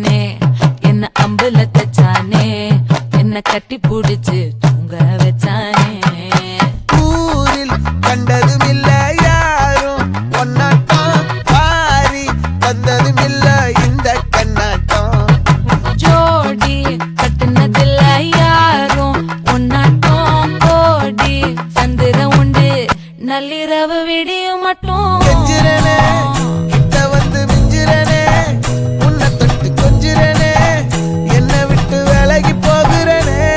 வச்சானே என்ன அம்புல தச்சானே என்ன கட்டி புடிச்சு தூங்க வச்சானே ஊரில் கண்டதும் இல்ல யாரும் ஒன்னாட்டம் பாரி தந்ததும் இல்ல இந்த கண்ணாட்டம் ஜோடி கட்டுனதில்ல யாரும் ஒன்னாட்டம் கோடி சந்திர உண்டு நள்ளிரவு விடியும் மட்டும் கெஞ்சிரனே கிட்ட வந்து மிஞ்சிரனே உன்னை தொட்டு கொஞ்சிரனே என்னை விட்டு விலகி போகிறனே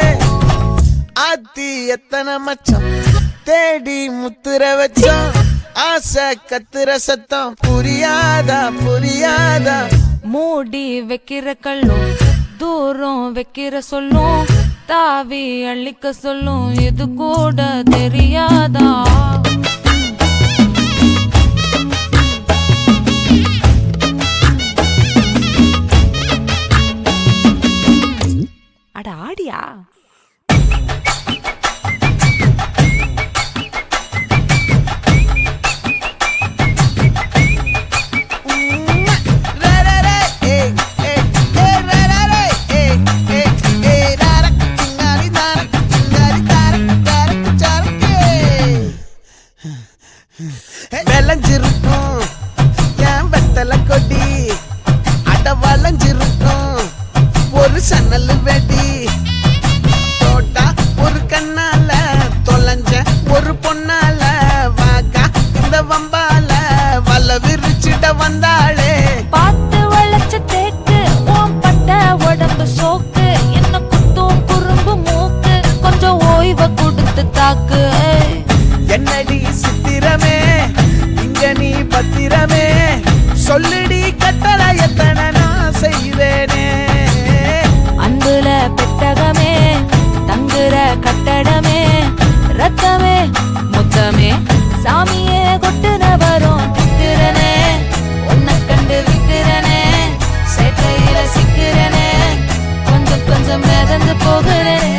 ஆத்தி எத்தனை மச்சம் தேடி முத்துற வச்சோம் ஆசை கத்துற சத்தம் புரியாதா புரியாதா மூடி வைக்கிற கல்லும் தூரம் வைக்கிற சொல்லும் தாவி அள்ளிக்க சொல்லும் இது கூட தெரியாதா அட ஆடியா விளைஞ்சிருக்கும் என் வெத்தலை கொடி அட வளைஞ்சிருக்கும் ஒரு சன்னல் வெடி தோட்டா ஒரு கண்ணால தொலைஞ்ச ஒரு பொண்ணால வாக்கா இந்த வம்பால வல விரிச்சிட வந்தாளே பார்த்து வளைச்ச தேக்கு உன் பட்ட உடம்பு சோக்கு என்ன குத்தும் குறும்பு மூக்கு கொஞ்சம் ஓய்வை கொடுத்து தாக்கு என்னடி சித்திரமே இங்க நீ பத்திரமே சொல்லுடி கட்டளை எத்தனை நான் செய்வேனே அன்புல பெட்டகமே தங்குற கட்டடமே ரத்தமே முத்தமே சாமியே கொட்டுன வரும் திக்கிறனே உன்னை கண்டு விக்கிறனே சேட்டையில சிக்கிறனே கொஞ்சம் கொஞ்சம் மிதந்து போகிறனே